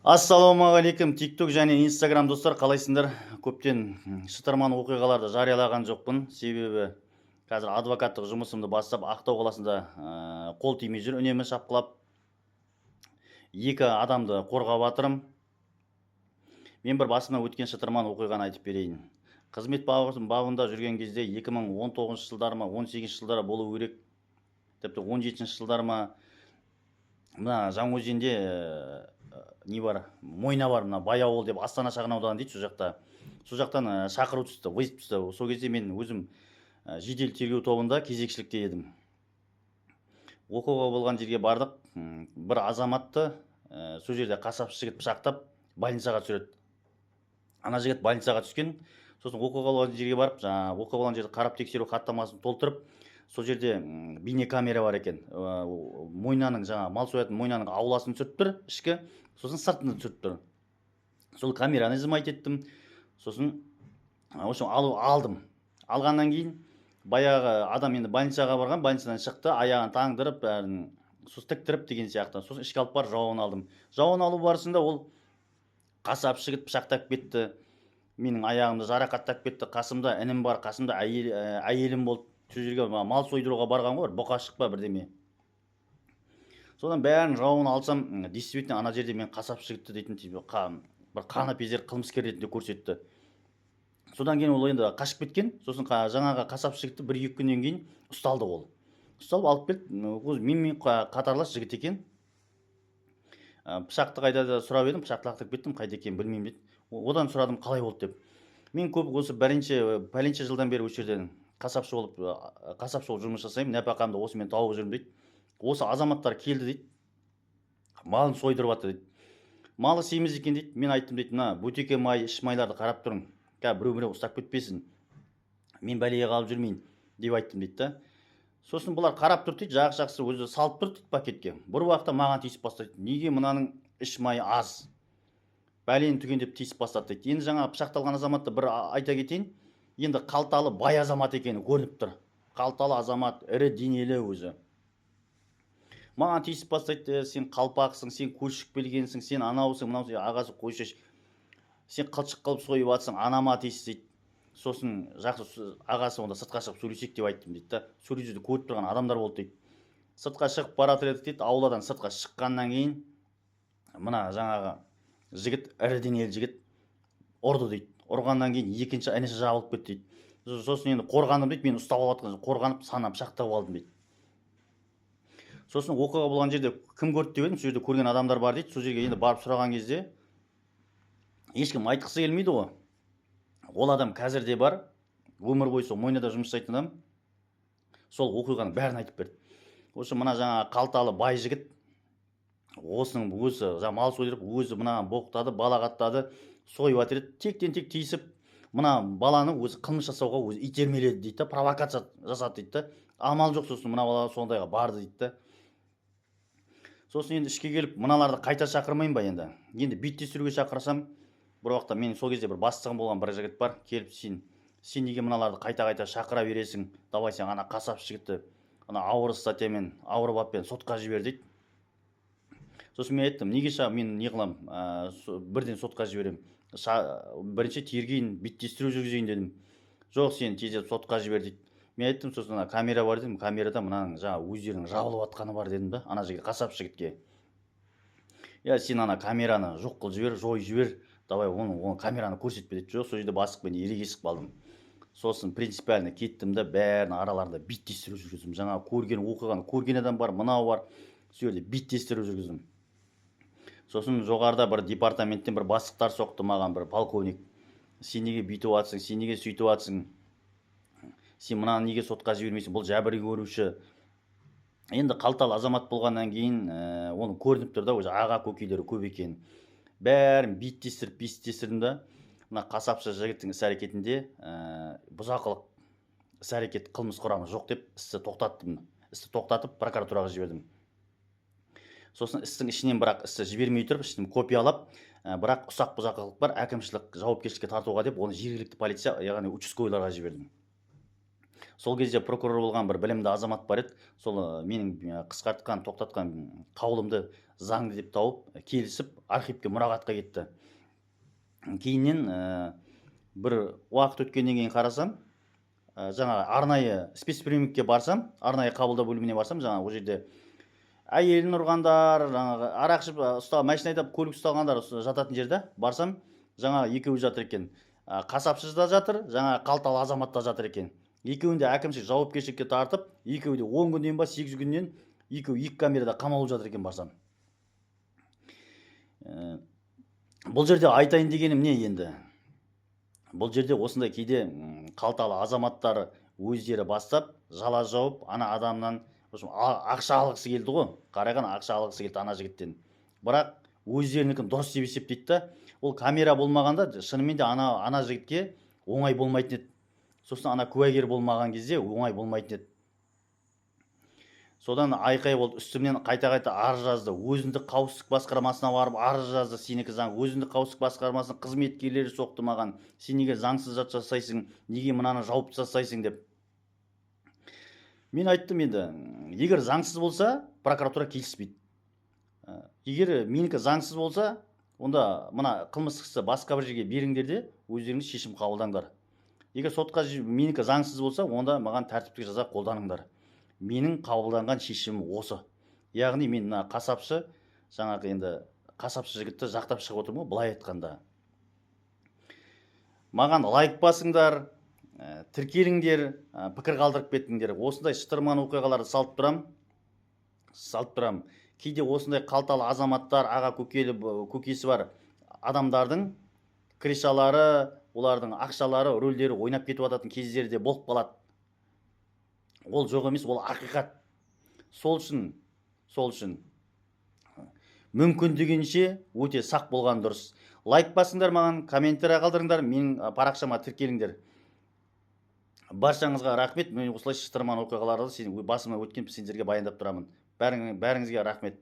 Ассалаумағалейкум, TikTok және Instagram достар, қалайсыңдар? Көптен шытырман оқиғаларды жариялаған жоқпын. Себебі қазір адвокаттық жұмысымды бастап, Ақтау қаласында қол тимей жүр, үнемі шапқылап. Екі адамды қорғап жатырмын. Мен бір басымнан өткен шытырман оқиғаны айтып берейін. Қызмет бабында жүрген кезде 2019 жылдары ма, 18 жылдары болу керек. Тіпті 17 жылдары ма, мына Жаңаөзенде не бар, Мойна бар, мына Баяуыл деп Астана шағын ауданы дейді, сол жақтан шақыру түсті, вызов түсті. Сол кезде мен өзім жедел тергеу тобында кезекшілікте едім. Оқиға болған жерге бардық. Бір азаматты сол жерде қасапшы жігіт пышақтап больницаға түсіреді. Ана жігіт больницаға түскен. Сосын оқиға болған жерге барып, оқиға болған жерде қарап тексеру хаттамасын толтырып, сол жерде бейне камера бар екен. Мойнаның мал соятын Мойнаның ауласын түсіріп тұр, ішкі, сосын сыртын түсіріп тұр. Сол камераны изымайт еттім. Сосын алдым. Алғаннан кейін баяғы адам енді больницаға барған, больницадан шықты, аяғын таңдырып, бәрін тіктіріп деген сияқты. Сосын ішке алып барып жауын алдым. Жауын алу барысында ол қасапшы жігіт пышақтап кетті. Менің аяғымды жарақаттап кетті. Қасымда інім бар, қасымда әйелім болды. Сол жерге мал сойдыруға барған ғой, бұқашық па бірдеме. Содан бәрін жауын алсам, действительно ана жерде мен қасапшы жігітті дейтін бір қанапезер қылмыскер ретінде көрсетті. Содан кейін ол енді қашып кеткен. Сосын жаңағы қасапшы жігітті 1-2 күннен кейін ұсталды ол. Ұсталып алып келді. Мен қатарлас жігіт екен. Пышақты қайда сұрап едім, пышақты лақтырып кеттім, қайда екенін білмеймін дейді. Одан сұрадым, қалай болды деп. Мен көп осы пәленше жылдан бері осы жерден қасапшы болып жұмыс жасаймын, нәпақамды осымен тауып жүрмін дейді. Осы азаматтар келді дейді. Малын сойдырып жатыр дейді. Малы семіз екен дейді. Мен айттым дейді, мына бөтеке май, іш майларды қарап тұрың. Біреу ұстап кетпесін. Мен бәлеге қалып жүрмейін деп айттым дейді да. Сосын бұлар қарап тұр дейді, жақсы өзі салып тұр дейді пакетке. Бір уақытта маған тиісіп бастайды. Неге мынаның іш майы аз? Бәлені түген деп тиісіп бастады дейді. Енді жаңа пышақталған азаматты бір айта кетейін. Енді қалталы бай азамат екені көрініп тұр. Қалталы азамат, ірі денелі өзі. Маған тиісіп бастайды, сен қалпақсың, сен көшіп келгенсің, сен анаусың, мынау ағасы қойшаш. Сен қылшық қылып сойып атсың, анама тиісіп дейді. Сосын жақсы ағасы онда сыртқа шығып сөйлесек деп айттым дейді да. Сөйлесуді көріп тұрған адамдар болды дейді. Сыртқа шығып баратыр едік дейді. Ауладан сыртқа шыққаннан кейін мына жаңағы жігіт, ірі денелі жігіт ұрды дейді. Ұрғаннан кейін екінші ініші жабылып кетті дейді. Сосын енді қорғандым дейді. Мен ұстап алатқан қорғанып санап пышақтап алдым дейді. Сосын оқиға болған жерде кім көрді деп едім, сол жерде көрген адамдар бар дейді. Сол жерге енді барып сұраған кезде ешкім айтқысы келмейді ғой. Ол адам қазірде бар, өмір бойы сол Мойнада жұмыс жасайтын адам. Сол оқиғаның бәрін айтып берді. Осы мына жаңа қалталы бай жігіт осының өзі мал сойдырып, өзі мынаған боқтады, балағаттады, сойып жатыр еді. Тектен-тек тиісіп, мына баланы өзі қылмыс жасауға өзі итермеледі дейді, провокация жасады дейді. Амал жоқ, сосын мына бала сондайға барды дейді. Сосын енді ішке келіп, мыналарды қайта шақырмайын ба енді? Енді беттестіруге шақырсам, бір уақытта мен сол кезде бір бастығым болған бір жігіт бар, келіп сен неге мыналарды қайта шақыра бересің? Давай сен ана қасапшы жігітті ана ауыр статьямен, ауыр баппен сотқа жібер дейді. Сосын мен айттым, неге мен не қылам, бірден сотқа жіберем. Бірінші тергейін, беттестіру жүргізейін дедім. Жоқ, сен тездетіп сотқа жібер дейді. Мен айттым, сосын камера бар дедім, камерада мынаның өздерінің жабылып атқаны бар дедім да, ана жігіт қасапшы жігітке. Сен ана камераны жоқ қыл жібер, жой жібер, давай оны камераны көрсетпе дейді. Жоқ, сол жерде бастықпен ерегесіп қалдым. Сосын принципиально кеттім да, бәрін араларында беттестіру жүргіздім. Жаңа көрген оқиғаны көрген адам бар, мынау бар, сол жерде беттестіру жүргіздім. Сосын жоғарыда бір департаменттен бір бастықтар соқты маған, бір полковник. Сен неге бүйтіп атсың, сен неге сөйтіп атсың? Сен мынаны неге сотқа жібермейсің? Бұл жәбір көруші. Енді қалталы азамат болғаннан кейін оны көрініп тұр да, өзі аға көкейлері көп екен. Бәрін беттестірдім да. Мына қасапшы жігіттің іс-әрекетінде бұзақылық іс-әрекет қылмыс құрамы жоқ деп істі тоқтаттым. Істі тоқтатып прокуратураға жібердім. Сосын істің ішінен бірақ істі жібермей тұрып, ішінен копиялап, бірақ ұсақ бұзақылық бар, әкімшілік жауапкершілікке тартуға деп оны жергілікті полиция, яғни участковыйларға жібердім. сол кезде прокурор болған бір білімді азамат бар еді. Сол менің қысқартқан, тоқтатқан қаулымды заңды деп тауып, келісіп, архивке мұрағатқа кетті. Кейіннен бір уақыт өткеннен кейін қарасам, жаңағы арнайы спецприемникке барсам, арнайы қабылдау бөліміне барсам, жаңағы ол жерде әйелін ұрғандар, жаңағы арақ ішіп машина айдап көлік ұсталғандар жататын жерде барсам, жаңағы екеуі жатыр екен. Қасапшы да жатыр, жаңағы қалталы азамат та жатыр екен. Екеуінде әкімшілік жауапкершілікке тартып, екеуі де 10 күннен ба 8 күннен екеуі екі камерада қамалып жатыр екен барсам. Бұл жерде айтайын дегенім не енді? Бұл жерде осындай кейде қалталы азаматтары өздері бастап, жала жауып, ана адамнан ақша алғысы келді ғой. Қараған ақша алғысы келді ана жігіттен. Бірақ өздерінікін дұрыс деп есептейді да, ол камера болмағанда шынымен де ана жігітке оңай болмайтын еді. Сосын ана куәгер болмаған кезде оңай болмайтын еді. Содан айқай болды, үстімнен қайта-қайта арыз жазды. Өзіндік қауіпсіздік басқармасына барып арыз жазды. Сенікі заң, өзіндік қауіпсіздік басқармасының қызметкерлері соқты маған. Сен неге заңсыз зат жасайсың, неге мынаны жауып тастайсың деп. Мен айттым енді, егер заңсыз болса, прокуратура келіспейді. Егер менікі заңсыз болса, онда мына қылмыстық істі басқа бір жерге беріңдер де, өздеріңіз шешім қабылдаңдар. Егер сотқа менікі заңсыз болса, онда маған тәртіптік жаза қолданыңдар. Менің қабылданған шешімім осы. Яғни мен қасапшы, жаңағы енді қасапшы жігітті жақтап шығып отырмын ғой, былай айтқанда. Маған лайк басыңдар, тіркеліңдер, пікір қалдырып кеттіңдер. Осындай шытырман оқиғаларды салып тұрам. Кейде осындай қалталы азаматтар, аға көкесі бар адамдардың кришалары, олардың ақшалары, рөлдері ойнап кетіп жататын кездерде болып қалады. Ол жоқ емес, ол ақиқат. Сол үшін мүмкін дегенше өте сақ болған дұрыс. Лайк басыңдар маған, комменттер қалдырыңдар, менің парақшама тіркеліңдер. Баршаңызға рахмет. Мен осылай шытырман оқиғаларды басыма өткен сендерге баяндап тұрамын. Бәріңізге рахмет.